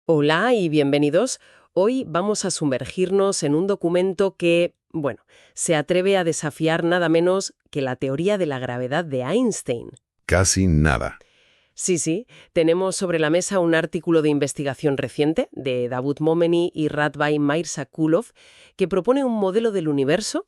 Hola y bienvenidos. Hoy vamos a sumergirnos en un documento que, bueno, se atreve a desafiar nada menos que la teoría de la gravedad de Einstein. Casi nada. Sí, sí, tenemos sobre la mesa un artículo de investigación reciente de Davut Momeni y Radvai Mirza-Kulov que propone un modelo del universo,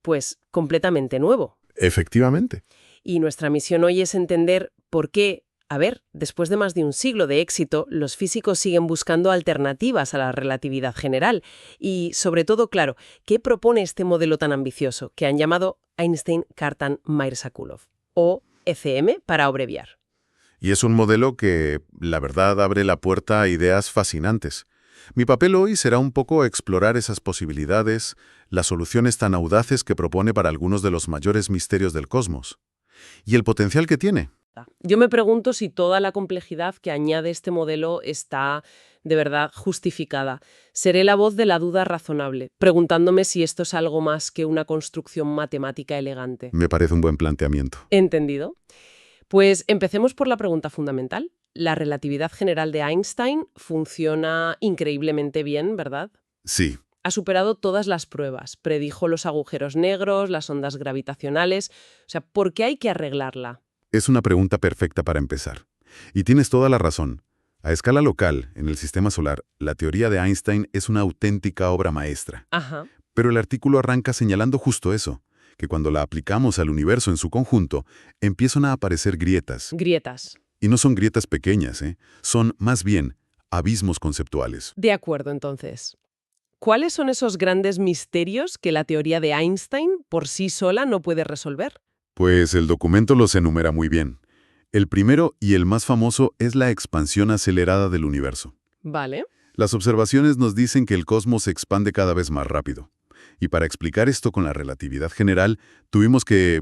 pues, completamente nuevo. Efectivamente. Y nuestra misión hoy es entender por qué, a ver, después de más de un siglo de éxito, los físicos siguen buscando alternativas a la relatividad general. Y, sobre todo, claro, ¿qué propone este modelo tan ambicioso que han llamado Einstein-Cartan-Mirza-Kulov? O ECM, para abreviar. Y es un modelo que, la verdad, abre la puerta a ideas fascinantes. Mi papel hoy será un poco explorar esas posibilidades, las soluciones tan audaces que propone para algunos de los mayores misterios del cosmos. Y el potencial que tiene. Yo me pregunto si toda la complejidad que añade este modelo está de verdad justificada. Seré la voz de la duda razonable, preguntándome si esto es algo más que una construcción matemática elegante. Me parece un buen planteamiento. ¿Entendido? Pues empecemos por la pregunta fundamental. La relatividad general de Einstein funciona increíblemente bien, ¿verdad? Sí, Ha superado todas las pruebas, predijo los agujeros negros, las ondas gravitacionales. O sea, ¿por qué hay que arreglarla? es una pregunta perfecta para empezar. Y tienes toda la razón. A escala local, en el sistema solar, la teoría de Einstein es una auténtica obra maestra. Ajá. Pero el artículo arranca señalando justo eso, que cuando la aplicamos al universo en su conjunto, empiezan a aparecer grietas. Grietas. Y no son grietas pequeñas, ¿eh? Son, más bien, abismos conceptuales. De acuerdo, entonces. ¿Cuáles son esos grandes misterios que la teoría de Einstein por sí sola no puede resolver? Pues el documento los enumera muy bien. El primero y el más famoso es la expansión acelerada del universo. Vale. Las observaciones nos dicen que el cosmos se expande cada vez más rápido. Y para explicar esto con la relatividad general, tuvimos que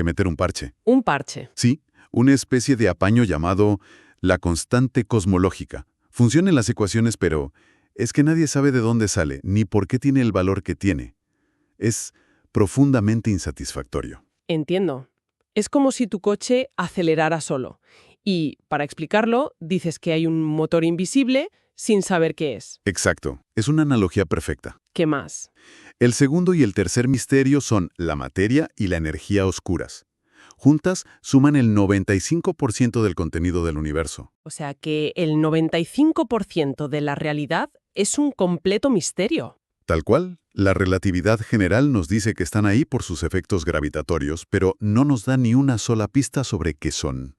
meter un parche. Un parche. Sí, una especie de apaño llamado la constante cosmológica. Funciona en las ecuaciones, pero es que nadie sabe de dónde sale, ni por qué tiene el valor que tiene. Es profundamente insatisfactorio. Entiendo. Es como si tu coche acelerara solo. Y, para explicarlo, dices que hay un motor invisible sin saber qué es. Exacto, es una analogía perfecta. ¿Qué más? El segundo y el tercer misterio son la materia y la energía oscuras. Juntas suman el 95% del contenido del universo. O sea que el 95% de la realidad es un completo misterio. Tal cual, la relatividad general nos dice que están ahí por sus efectos gravitatorios, pero no nos da ni una sola pista sobre qué son.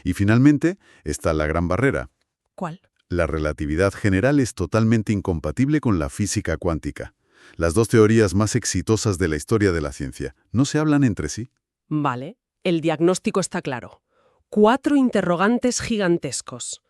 Y finalmente, está la gran barrera. ¿Cuál? La relatividad general es totalmente incompatible con la física cuántica. Las dos teorías más exitosas de la historia de la ciencia no se hablan entre sí. Vale, el diagnóstico está claro. 4 interrogantes gigantescos.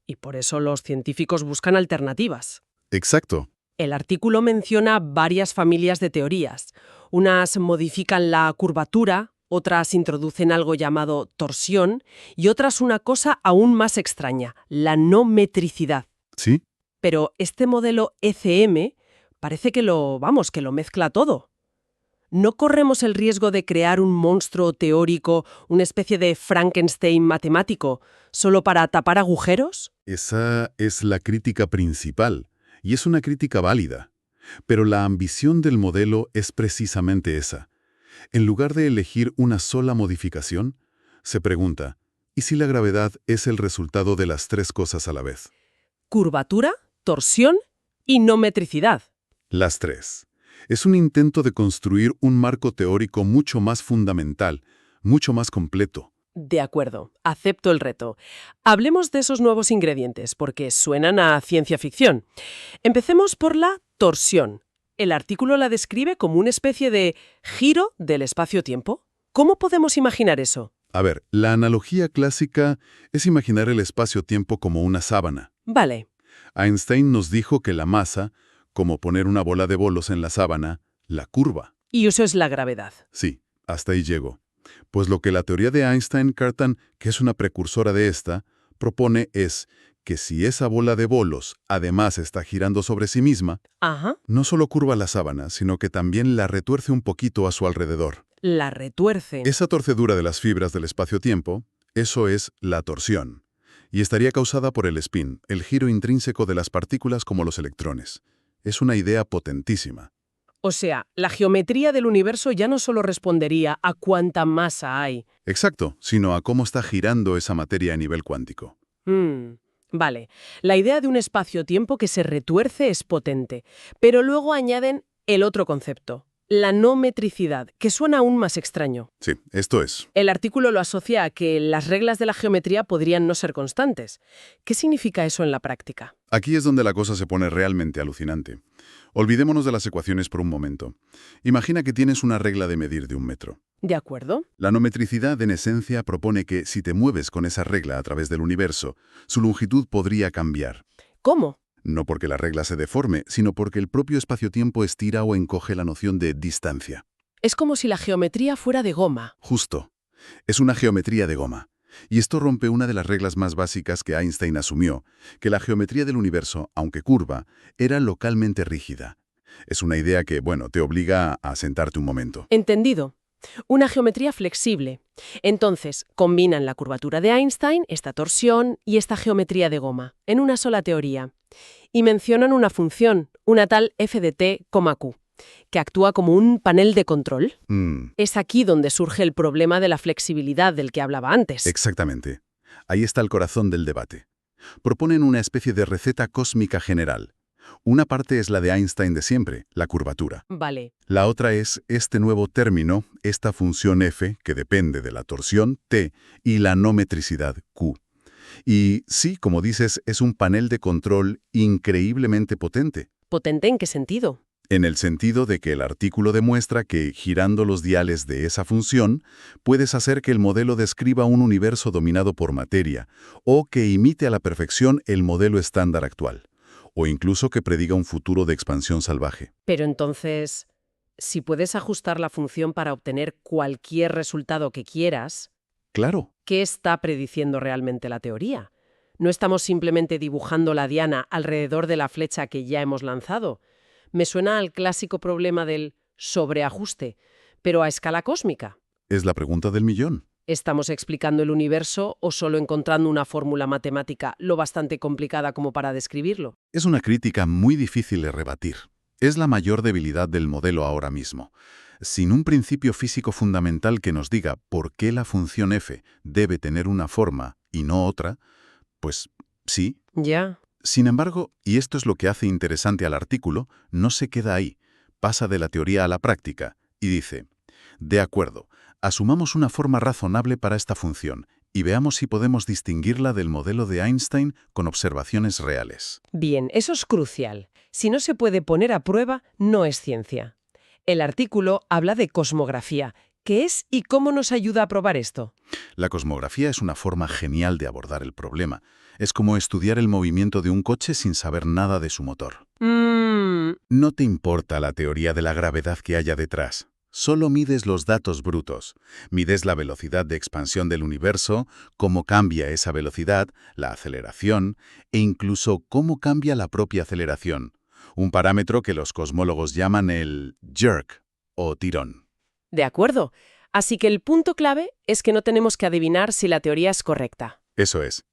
Y por eso los científicos buscan alternativas. Exacto. El artículo menciona varias familias de teorías. Unas modifican la curvatura, otras introducen algo llamado torsión y otras una cosa aún más extraña, la no metricidad. ¿Sí? Pero este modelo ECM parece que lo mezcla todo. ¿No corremos el riesgo de crear un monstruo teórico, una especie de Frankenstein matemático, solo para tapar agujeros? Esa es la crítica principal, y es una crítica válida. Pero la ambición del modelo es precisamente esa. En lugar de elegir una sola modificación, se pregunta, ¿y si la gravedad es el resultado de las tres cosas a la vez? Curvatura, torsión y no metricidad. Las tres. Es un intento de construir un marco teórico mucho más fundamental, mucho más completo. De acuerdo, acepto el reto. Hablemos de esos nuevos ingredientes, porque suenan a ciencia ficción. Empecemos por la torsión. El artículo la describe como una especie de giro del espacio-tiempo. ¿Cómo podemos imaginar eso? A ver, la analogía clásica es imaginar el espacio-tiempo como una sábana. Vale, Einstein nos dijo que la masa, como poner una bola de bolos en la sábana, la curva. y eso es la gravedad. Sí, hasta ahí llego. Pues lo que la teoría de Einstein-Cartan, que es una precursora de esta, propone es que si esa bola de bolos además está girando sobre sí misma, Ajá, no solo curva la sábana, sino que también la retuerce un poquito a su alrededor. la retuerce. Esa torcedura de las fibras del espacio-tiempo, eso es la torsión. Y estaría causada por el spin, el giro intrínseco de las partículas como los electrones. Es una idea potentísima. O sea, la geometría del universo ya no solo respondería a cuánta masa hay. Exacto, sino a cómo está girando esa materia a nivel cuántico. Vale, la idea de un espacio-tiempo que se retuerce es potente, pero luego añaden el otro concepto, la no metricidad, que suena aún más extraño. Sí, esto es. El artículo lo asocia a que las reglas de la geometría podrían no ser constantes. ¿Qué significa eso en la práctica? Aquí es donde la cosa se pone realmente alucinante. Olvidémonos de las ecuaciones por un momento. Imagina que tienes una regla de medir de 1 metro. ¿De acuerdo? La no metricidad, en esencia, propone que si te mueves con esa regla a través del universo, su longitud podría cambiar. ¿Cómo? No porque la regla se deforme, sino porque el propio espacio-tiempo estira o encoge la noción de distancia. Es como si la geometría fuera de goma. Justo. Es una geometría de goma. Y esto rompe una de las reglas más básicas que Einstein asumió, que la geometría del universo, aunque curva, era localmente rígida. Es una idea que, bueno, te obliga a sentarte un momento. Entendido. Una geometría flexible. Entonces, combinan la curvatura de Einstein, esta torsión y esta geometría de goma, en una sola teoría. Y mencionan una función, una tal f de t, q, que actúa como un panel de control. Es aquí donde surge el problema de la flexibilidad del que hablaba antes. Exactamente. Ahí está el corazón del debate. Proponen una especie de receta cósmica general. Una parte es la de Einstein de siempre, la curvatura. Vale. La otra es este nuevo término, esta función f, que depende de la torsión t y la no metricidad q. Y sí, como dices, es un panel de control increíblemente potente. ¿Potente en qué sentido? En el sentido de que el artículo demuestra que, girando los diales de esa función, puedes hacer que el modelo describa un universo dominado por materia, o que imite a la perfección el modelo estándar actual, o incluso que prediga un futuro de expansión salvaje. Pero entonces, si puedes ajustar la función para obtener cualquier resultado que quieras, Claro. ¿qué está prediciendo realmente la teoría? No estamos simplemente dibujando la diana alrededor de la flecha que ya hemos lanzado. Me suena al clásico problema del sobreajuste, pero a escala cósmica. Es la pregunta del millón. ¿Estamos explicando el universo o solo encontrando una fórmula matemática lo bastante complicada como para describirlo? Es una crítica muy difícil de rebatir. Es la mayor debilidad del modelo ahora mismo. Sin un principio físico fundamental que nos diga por qué la función f debe tener una forma y no otra, pues sí. Ya. Sin embargo, y esto es lo que hace interesante al artículo, no se queda ahí, pasa de la teoría a la práctica y dice, de acuerdo, asumamos una forma razonable para esta función y veamos si podemos distinguirla del modelo de Einstein con observaciones reales. Bien, eso es crucial. Si no se puede poner a prueba, no es ciencia. El artículo habla de cosmografía. ¿Qué es y cómo nos ayuda a probar esto? La cosmografía es una forma genial de abordar el problema. Es como estudiar el movimiento de un coche sin saber nada de su motor. No te importa la teoría de la gravedad que haya detrás. Solo mides los datos brutos. Mides la velocidad de expansión del universo, cómo cambia esa velocidad, la aceleración, e incluso cómo cambia la propia aceleración. Un parámetro que los cosmólogos llaman el jerk, o tirón. De acuerdo. Así que el punto clave es que no tenemos que adivinar si la teoría es correcta. Eso es.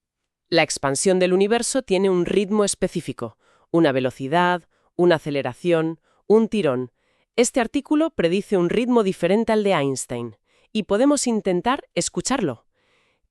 La expansión del universo tiene un ritmo específico, una velocidad, una aceleración, un tirón. Este artículo predice un ritmo diferente al de Einstein, y podemos intentar escucharlo.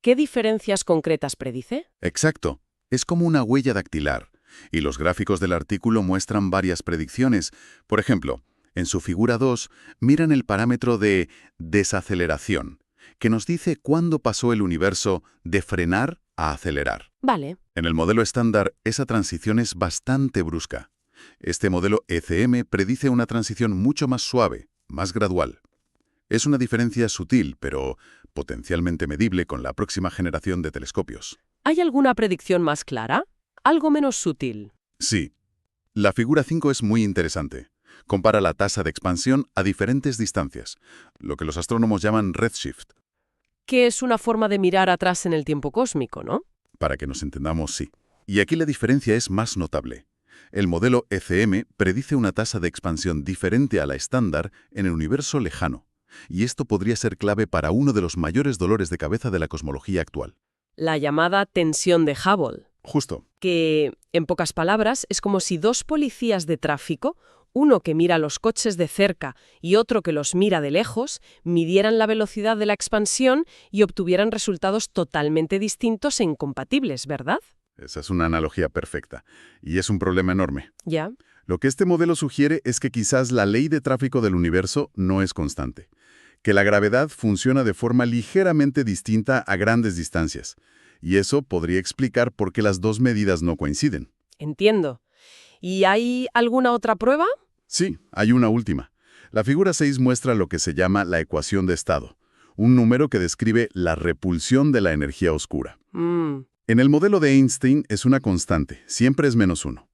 ¿Qué diferencias concretas predice? Exacto. Es como una huella dactilar. Y los gráficos del artículo muestran varias predicciones. Por ejemplo, en su figura 2, miran el parámetro de desaceleración, que nos dice cuándo pasó el universo de frenar a acelerar. Vale. En el modelo estándar, esa transición es bastante brusca. Este modelo ECM predice una transición mucho más suave, más gradual. Es una diferencia sutil, pero potencialmente medible con la próxima generación de telescopios. ¿Hay alguna predicción más clara? ¿Algo menos sutil? Sí. La figura 5 es muy interesante. Compara la tasa de expansión a diferentes distancias, lo que los astrónomos llaman redshift. Que es una forma de mirar atrás en el tiempo cósmico, ¿no? Para que nos entendamos, sí. Y aquí la diferencia es más notable. El modelo ECM predice una tasa de expansión diferente a la estándar en el universo lejano, y esto podría ser clave para uno de los mayores dolores de cabeza de la cosmología actual. la llamada tensión de Hubble, Justo. que, en pocas palabras, es como si dos policías de tráfico, uno que mira los coches de cerca y otro que los mira de lejos, midieran la velocidad de la expansión y obtuvieran resultados totalmente distintos e incompatibles, ¿verdad? Esa es una analogía perfecta. Y es un problema enorme. Ya. Lo que este modelo sugiere es que quizás la ley de tráfico del universo no es constante, que la gravedad funciona de forma ligeramente distinta a grandes distancias, y eso podría explicar por qué las dos medidas no coinciden. Entiendo. ¿Y hay alguna otra prueba? Sí, hay una última. La figura 6 muestra lo que se llama la ecuación de estado, un número que describe la repulsión de la energía oscura. En el modelo de Einstein es una constante, siempre es -1.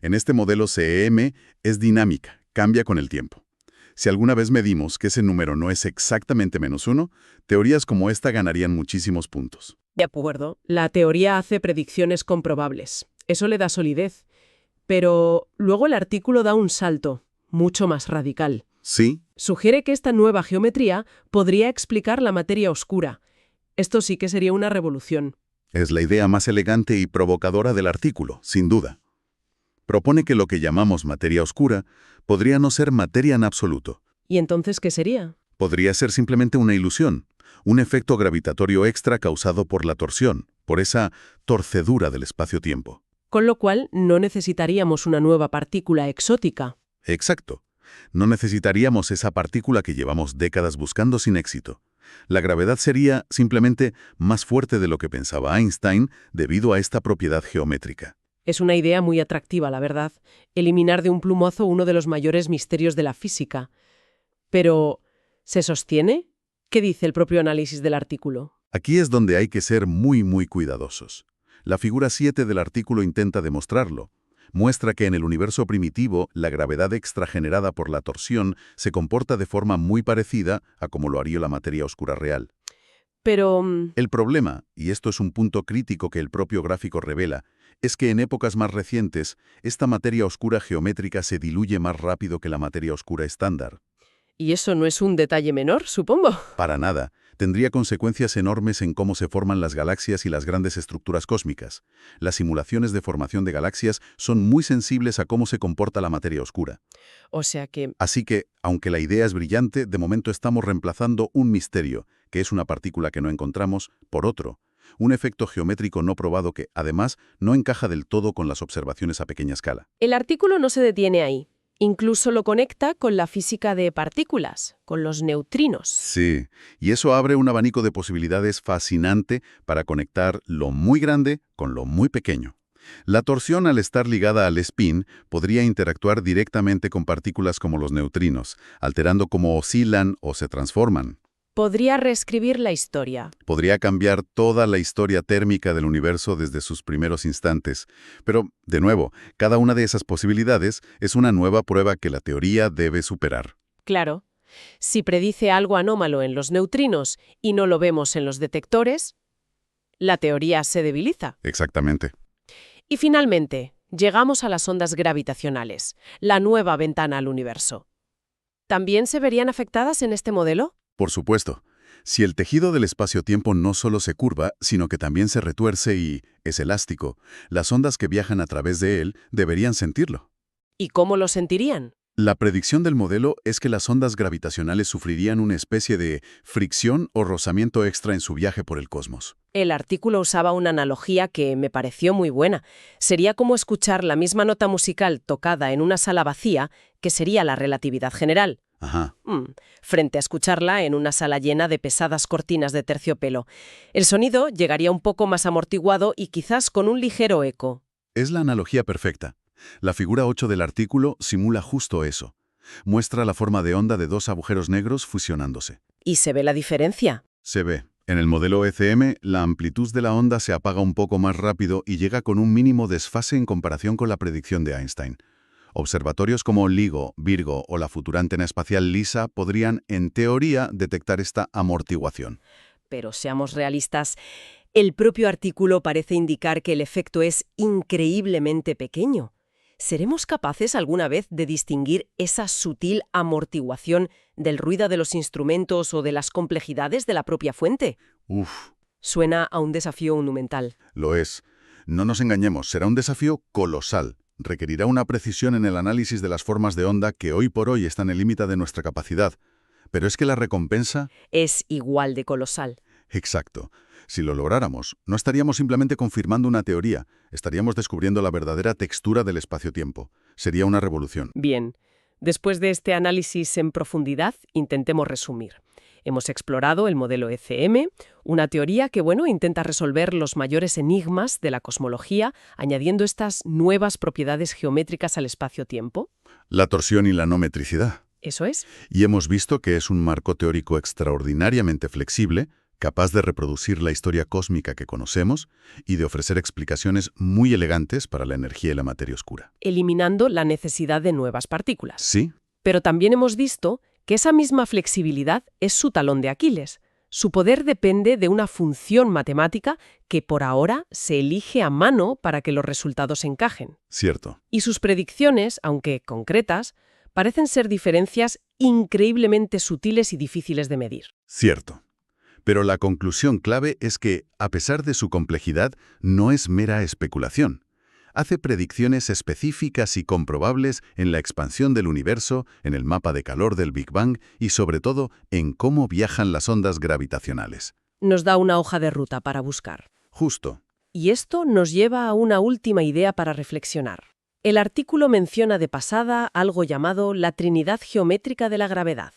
En este modelo CEM es dinámica, cambia con el tiempo. Si alguna vez medimos que ese número no es exactamente -1, teorías como esta ganarían muchísimos puntos. De acuerdo. La teoría hace predicciones comprobables. Eso le da solidez. Pero luego el artículo da un salto, mucho más radical. Sí, Sugiere que esta nueva geometría podría explicar la materia oscura. Esto sí que sería una revolución. es la idea más elegante y provocadora del artículo, sin duda. Propone que lo que llamamos materia oscura podría no ser materia en absoluto. ¿Y entonces qué sería? Podría ser simplemente una ilusión, un efecto gravitatorio extra causado por la torsión, por esa torcedura del espacio-tiempo. Con lo cual no necesitaríamos una nueva partícula exótica. Exacto. No necesitaríamos esa partícula que llevamos décadas buscando sin éxito. La gravedad sería simplemente más fuerte de lo que pensaba Einstein debido a esta propiedad geométrica. Es una idea muy atractiva, la verdad. Eliminar de un plumazo uno de los mayores misterios de la física. Pero, ¿se sostiene? ¿Qué dice el propio análisis del artículo? Aquí es donde hay que ser muy cuidadosos. La figura 7 del artículo intenta demostrarlo. Muestra que en el universo primitivo, la gravedad extra generada por la torsión se comporta de forma muy parecida a como lo haría la materia oscura real. Pero, El problema, y esto es un punto crítico que el propio gráfico revela, es que en épocas más recientes, esta materia oscura geométrica se diluye más rápido que la materia oscura estándar. ¿y eso no es un detalle menor, supongo? Para nada. Tendría consecuencias enormes en cómo se forman las galaxias y las grandes estructuras cósmicas. Las simulaciones de formación de galaxias son muy sensibles a cómo se comporta la materia oscura. O sea que, Así que, aunque la idea es brillante, de momento estamos reemplazando un misterio, que es una partícula que no encontramos, por otro. Un efecto geométrico no probado que, además, no encaja del todo con las observaciones a pequeña escala. el artículo no se detiene ahí. Incluso lo conecta con la física de partículas, con los neutrinos. Sí, y eso abre un abanico de posibilidades fascinante para conectar lo muy grande con lo muy pequeño. La torsión, al estar ligada al spin, podría interactuar directamente con partículas como los neutrinos, alterando cómo oscilan o se transforman. Podría reescribir la historia. Podría cambiar toda la historia térmica del universo desde sus primeros instantes. Pero, de nuevo, cada una de esas posibilidades es una nueva prueba que la teoría debe superar. Claro. Si predice algo anómalo en los neutrinos y no lo vemos en los detectores, la teoría se debilita. Exactamente. Y finalmente, llegamos a las ondas gravitacionales, la nueva ventana al universo. ¿También se verían afectadas en este modelo? Por supuesto. Si el tejido del espacio-tiempo no solo se curva, sino que también se retuerce y es elástico, las ondas que viajan a través de él deberían sentirlo. ¿Y cómo lo sentirían? La predicción del modelo es que las ondas gravitacionales sufrirían una especie de fricción o rozamiento extra en su viaje por el cosmos. El artículo usaba una analogía que me pareció muy buena. Sería como escuchar la misma nota musical tocada en una sala vacía, que sería la relatividad general. Ajá. Frente a escucharla en una sala llena de pesadas cortinas de terciopelo. El sonido llegaría un poco más amortiguado y quizás con un ligero eco. Es la analogía perfecta. La figura 8 del artículo simula justo eso. Muestra la forma de onda de dos agujeros negros fusionándose. ¿Y se ve la diferencia? Se ve. En el modelo ECM, la amplitud de la onda se apaga un poco más rápido y llega con un mínimo desfase en comparación con la predicción de Einstein. Observatorios como LIGO, Virgo o la futura antena espacial LISA podrían, en teoría, detectar esta amortiguación. Pero seamos realistas, el propio artículo parece indicar que el efecto es increíblemente pequeño. ¿Seremos capaces alguna vez de distinguir esa sutil amortiguación del ruido de los instrumentos o de las complejidades de la propia fuente? Suena a un desafío monumental. Lo es. No nos engañemos, será un desafío colosal. Requerirá una precisión en el análisis de las formas de onda que hoy por hoy están en el límite de nuestra capacidad. Pero es que la recompensa... Es igual de colosal. Exacto. Si lo lográramos, no estaríamos simplemente confirmando una teoría, estaríamos descubriendo la verdadera textura del espacio-tiempo. Sería una revolución. Bien, después de este análisis en profundidad, intentemos resumir. Hemos explorado el modelo ECM, una teoría que, intenta resolver los mayores enigmas de la cosmología, añadiendo estas nuevas propiedades geométricas al espacio-tiempo. La torsión y la no metricidad. Eso es. Y hemos visto que es un marco teórico extraordinariamente flexible, capaz de reproducir la historia cósmica que conocemos y de ofrecer explicaciones muy elegantes para la energía y la materia oscura. Eliminando la necesidad de nuevas partículas. Sí. Pero también hemos visto que esa misma flexibilidad es su talón de Aquiles. Su poder depende de una función matemática que por ahora se elige a mano para que los resultados encajen. Cierto. Y sus predicciones, aunque concretas, parecen ser diferencias increíblemente sutiles y difíciles de medir. Cierto. Pero la conclusión clave es que, a pesar de su complejidad, no es mera especulación. Hace predicciones específicas y comprobables en la expansión del universo, en el mapa de calor del Big Bang y, sobre todo, en cómo viajan las ondas gravitacionales. Nos da una hoja de ruta para buscar. Justo. Y esto nos lleva a una última idea para reflexionar. El artículo menciona de pasada algo llamado la Trinidad geométrica de la gravedad.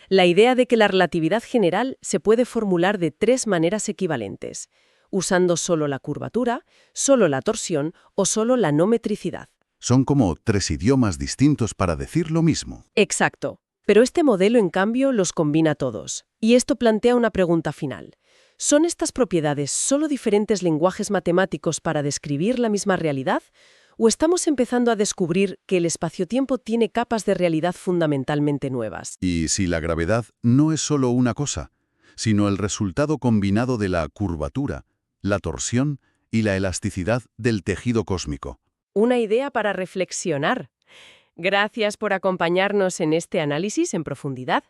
La idea de que la relatividad general se puede formular de tres maneras equivalentes, usando solo la curvatura, solo la torsión o solo la no metricidad. Son como tres idiomas distintos para decir lo mismo. Exacto. Pero este modelo, en cambio, los combina todos. Y esto plantea una pregunta final. ¿Son estas propiedades solo diferentes lenguajes matemáticos para describir la misma realidad? ¿O estamos empezando a descubrir que el espacio-tiempo tiene capas de realidad fundamentalmente nuevas? Y si la gravedad no es solo una cosa, sino el resultado combinado de la curvatura, la torsión y la elasticidad del tejido cósmico. Una idea para reflexionar. Gracias por acompañarnos en este análisis en profundidad.